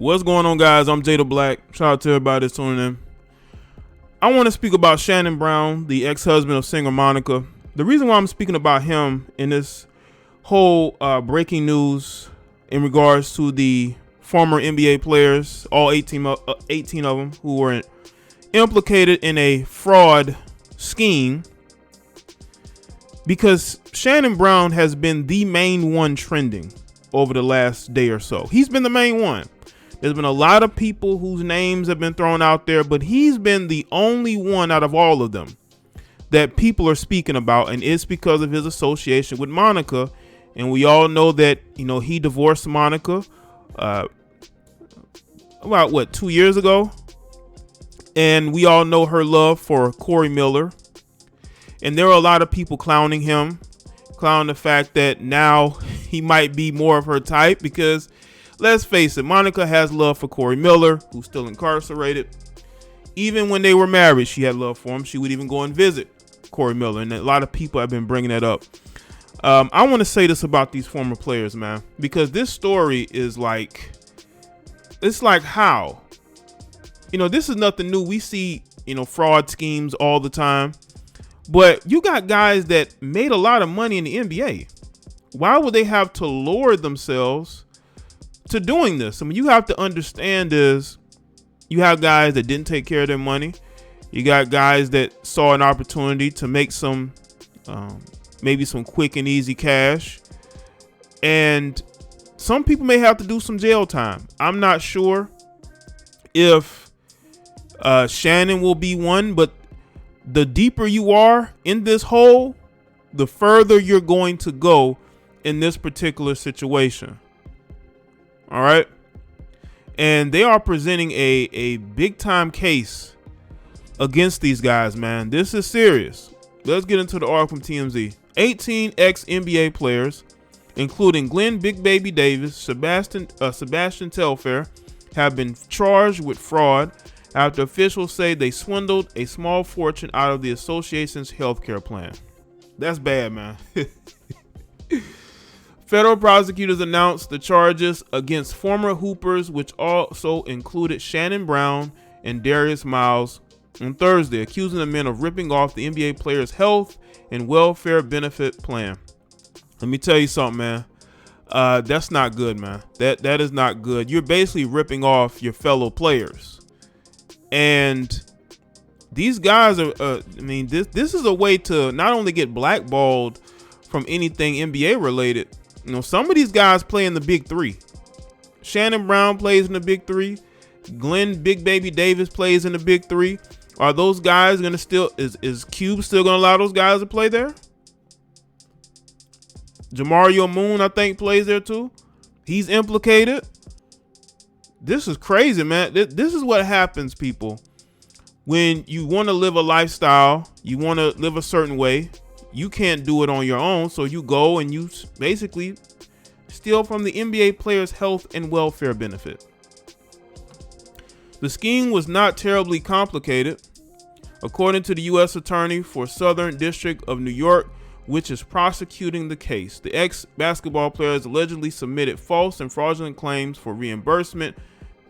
What's going on, guys? I'm Jay the Black. Shout out to everybody that's tuning in. I want to speak about Shannon Brown, the ex-husband of singer Monica. The reason why I'm speaking about him in this whole breaking news in regards to the former NBA players, all 18 of them, who were implicated in a fraud scheme, because Shannon Brown has been the main one trending over the last day or so. He's been the main one. There's been a lot of people whose names have been thrown out there, but he's been the only one out of all of them that people are speaking about, and it's because of his association with Monica. And we all know that, he divorced Monica about 2 years ago, and we all know her love for Corey Miller. And there are a lot of people clowning the fact that now he might be more of her type, because let's face it, Monica has love for Corey Miller, who's still incarcerated. Even when they were married, she had love for him. She would even go and visit Corey Miller, and a lot of people have been bringing that up. I want to say this about these former players, man, because this story is it's like how, this is nothing new. We see, fraud schemes all the time, but you got guys that made a lot of money in the NBA. Why would they have to lower themselves to doing this? I mean, you have to understand is you have guys that didn't take care of their money. You got guys that saw an opportunity to make some, maybe some quick and easy cash. And some people may have to do some jail time. I'm not sure if Shannon will be one, but the deeper you are in this hole, the further you're going to go in this particular situation. All right. And they are presenting a big time case against these guys, man. This is serious. Let's get into the article from TMZ. 18 ex-NBA players, including Glenn Big Baby Davis, Sebastian Telfair, have been charged with fraud after officials say they swindled a small fortune out of the association's healthcare plan. That's bad, man. Federal prosecutors announced the charges against former Hoopers, which also included Shannon Brown and Darius Miles, on Thursday, accusing the men of ripping off the NBA players' health and welfare benefit plan. Let me tell you something, man. That's not good, man. That is not good. You're basically ripping off your fellow players. And these guys are, this is a way to not only get blackballed from anything NBA related. Some of these guys play in the big three. Shannon Brown plays in the big three. Glenn Big Baby Davis plays in the big three. Are those guys going to is Cube still going to allow those guys to play there? Jamario Moon, I think, plays there too. He's implicated. This is crazy, man. This is what happens, people. When you want to live a lifestyle, you want to live a certain way, you can't do it on your own. So you go and you basically steal from the NBA players' health and welfare benefit. The scheme was not terribly complicated. According to the U.S. Attorney for Southern District of New York, which is prosecuting the case, the ex-basketball players allegedly submitted false and fraudulent claims for reimbursement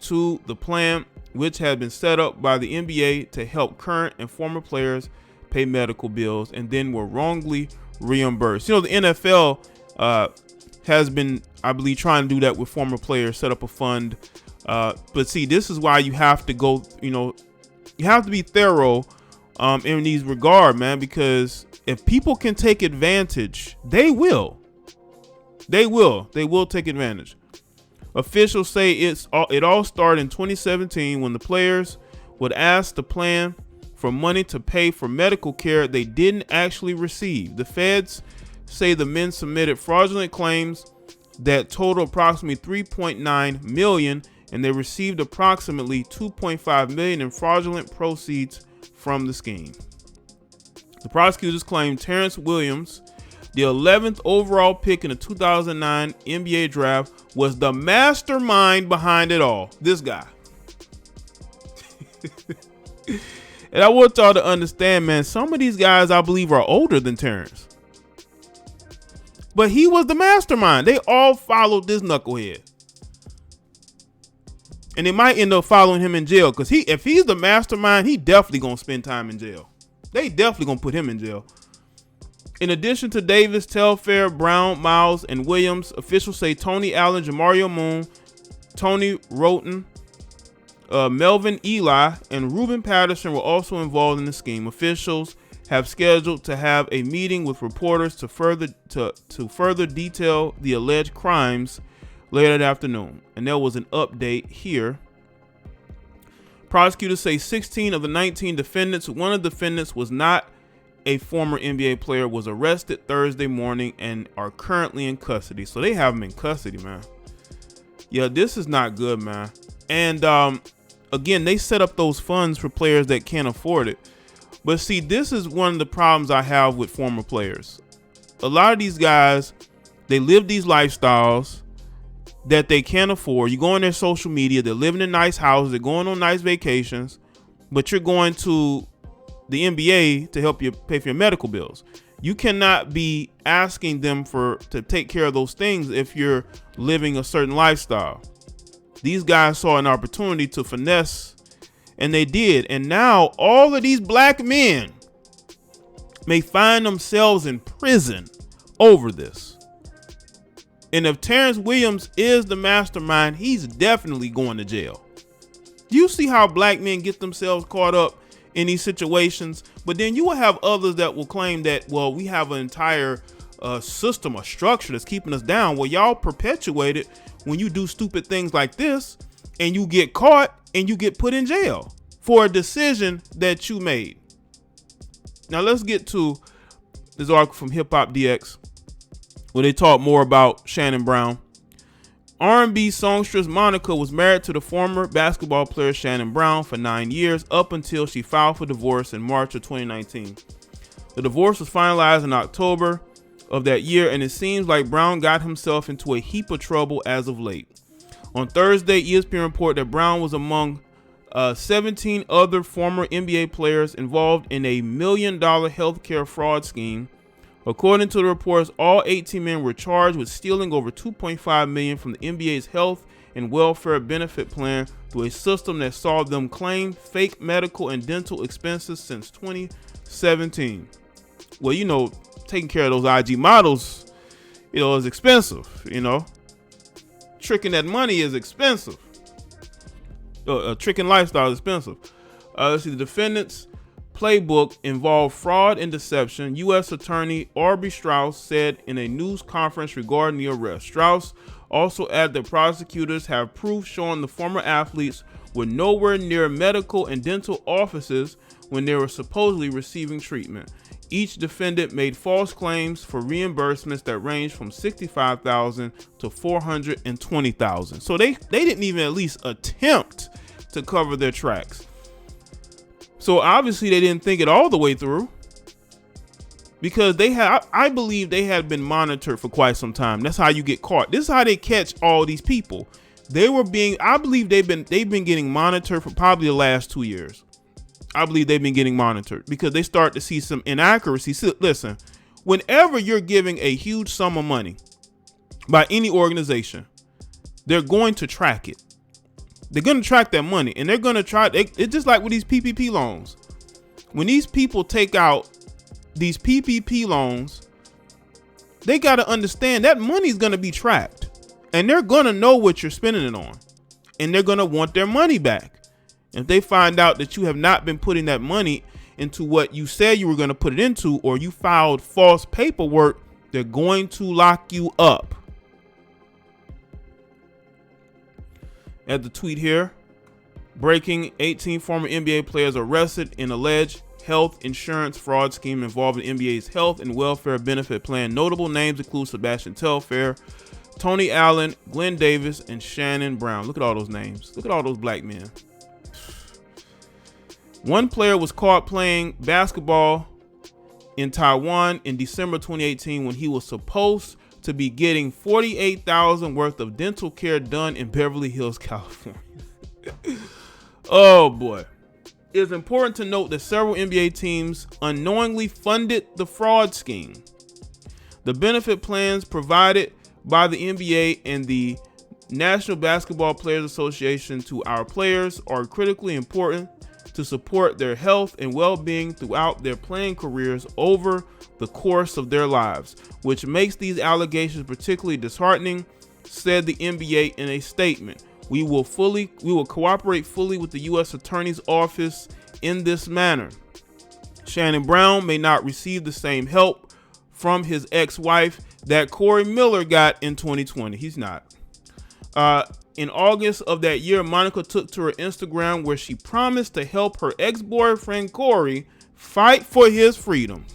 to the plan, which had been set up by the NBA to help current and former players pay medical bills, and then were wrongly reimbursed. The NFL has been, I believe, trying to do that with former players, set up a fund. But see, this is why you have to go, you have to be thorough in these regard, man, because if people can take advantage, they will take advantage. Officials say it all started in 2017 when the players would ask the plan for money to pay for medical care they didn't actually receive. The feds say the men submitted fraudulent claims that total approximately $3.9 million, and they received approximately $2.5 million in fraudulent proceeds from the scheme. The prosecutors claim Terrence Williams, the 11th overall pick in the 2009 NBA draft, was the mastermind behind it all. This guy. And I want y'all to understand, man, some of these guys I believe are older than Terrence. But he was the mastermind. They all followed this knucklehead. And they might end up following him in jail because if he's the mastermind, he definitely gonna spend time in jail. They definitely gonna put him in jail. In addition to Davis, Telfair, Brown, Miles, and Williams, officials say Tony Allen, Jamario Moon, Tony Roten, Melvin Eli, and Ruben Patterson were also involved in the scheme. Officials have scheduled to have a meeting with reporters to further detail the alleged crimes later that afternoon. And there was an update here. Prosecutors say 16 of the 19 defendants, one of the defendants was not a former NBA player, was arrested Thursday morning and are currently in custody. So they have him in custody, man. Yeah, this is not good, man. And again, they set up those funds for players that can't afford it. But see, this is one of the problems I have with former players. A lot of these guys, they live these lifestyles that they can't afford. You go on their social media, they're living in nice houses, they're going on nice vacations, but you're going to the NBA to help you pay for your medical bills. You cannot be asking them to take care of those things if you're living a certain lifestyle. These guys saw an opportunity to finesse, and they did. And now all of these black men may find themselves in prison over this. And if Terrence Williams is the mastermind, he's definitely going to jail. Do you see how black men get themselves caught up in these situations? But then you will have others that will claim that, well, we have an entire system or structure that's keeping us down. Well, y'all perpetuate it when you do stupid things like this and you get caught and you get put in jail for a decision that you made. Now let's get to this article from Hip Hop DX where they talk more about Shannon Brown. R&B songstress Monica was married to the former basketball player Shannon Brown for 9 years up until she filed for divorce in March of 2019. The divorce was finalized in October of that year, and it seems like Brown got himself into a heap of trouble as of late. On Thursday, ESPN reported that Brown was among 17 other former NBA players involved in a $1 million healthcare fraud scheme. According to the reports, all 18 men were charged with stealing over $2.5 million from the NBA's health and welfare benefit plan through a system that saw them claim fake medical and dental expenses since 2017. Well, you know, taking care of those IG models, you know, is expensive, you know. Tricking that money is expensive. Tricking lifestyle is expensive. Let's see, the defendants' playbook involved fraud and deception, U.S. Attorney Aubrey Strauss said in a news conference regarding the arrest. Strauss also added that prosecutors have proof showing the former athletes were nowhere near medical and dental offices when they were supposedly receiving treatment. Each defendant made false claims for reimbursements that ranged from $65,000 to $420,000. So they didn't even at least attempt to cover their tracks. So obviously they didn't think it all the way through, because I believe they had been monitored for quite some time. That's how you get caught. This is how they catch all these people. I believe they've been getting monitored for probably the last 2 years. I believe they've been getting monitored because they start to see some inaccuracy. So, listen, whenever you're giving a huge sum of money by any organization, they're going to track it. They're going to track that money, and they're going to try. It's just like with these PPP loans. When these people take out these PPP loans, they got to understand that money is going to be tracked, and they're going to know what you're spending it on, and they're going to want their money back. If they find out that you have not been putting that money into what you said you were going to put it into, or you filed false paperwork, they're going to lock you up. At the tweet here, breaking: 18 former NBA players arrested in alleged health insurance fraud scheme involving NBA's health and welfare benefit plan. Notable names include Sebastian Telfair, Tony Allen, Glenn Davis, and Shannon Brown. Look at all those names. Look at all those black men. One player was caught playing basketball in Taiwan in December 2018 when he was supposed to be getting $48,000 worth of dental care done in Beverly Hills, California. Oh boy. It's important to note that several NBA teams unknowingly funded the fraud scheme. The benefit plans provided by the NBA and the National Basketball Players Association to our players are critically important to support their health and well-being throughout their playing careers over the course of their lives, which makes these allegations particularly disheartening, said the NBA in a statement. We will cooperate fully with the U.S. Attorney's Office in this manner. Shannon Brown may not receive the same help from his ex-wife that Corey Miller got in 2020. He's not. In August of that year, Monica took to her Instagram where she promised to help her ex-boyfriend Corey fight for his freedom.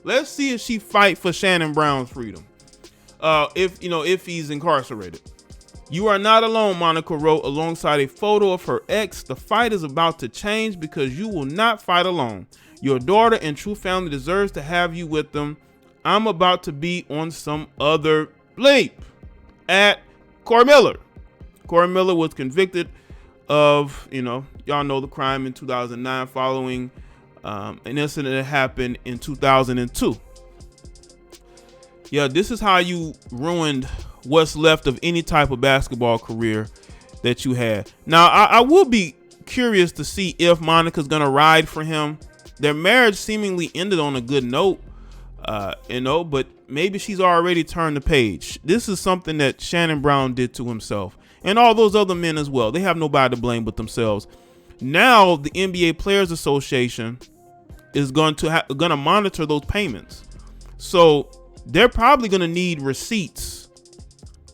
Let's see if she fight for Shannon Brown's freedom. If he's incarcerated. You are not alone, Monica wrote alongside a photo of her ex. The fight is about to change because you will not fight alone. Your daughter and true family deserves to have you with them. I'm about to be on some other bleep at Corey Miller. Corey Miller was convicted of, y'all know the crime in 2009 following an incident that happened in 2002. Yeah, this is how you ruined what's left of any type of basketball career that you had. Now, I will be curious to see if Monica's going to ride for him. Their marriage seemingly ended on a good note, but maybe she's already turned the page. This is something that Shannon Brown did to himself and all those other men as well. They have nobody to blame but themselves. Now, the NBA Players Association is going to monitor those payments. So they're probably going to need receipts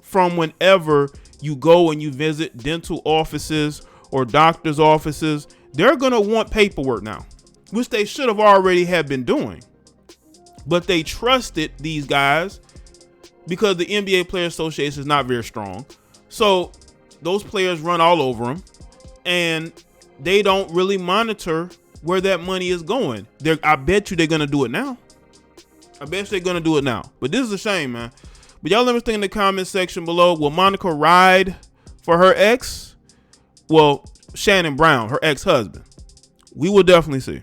from whenever you go and you visit dental offices or doctor's offices. They're going to want paperwork now, which they should have already have been doing. But they trusted these guys because the NBA Players Association is not very strong. So those players run all over them and they don't really monitor where that money is going. I bet you they're going to do it now. But this is a shame, man. But y'all let me think in the comment section below. Will Monica ride for her ex? Well, Shannon Brown, her ex-husband. We will definitely see.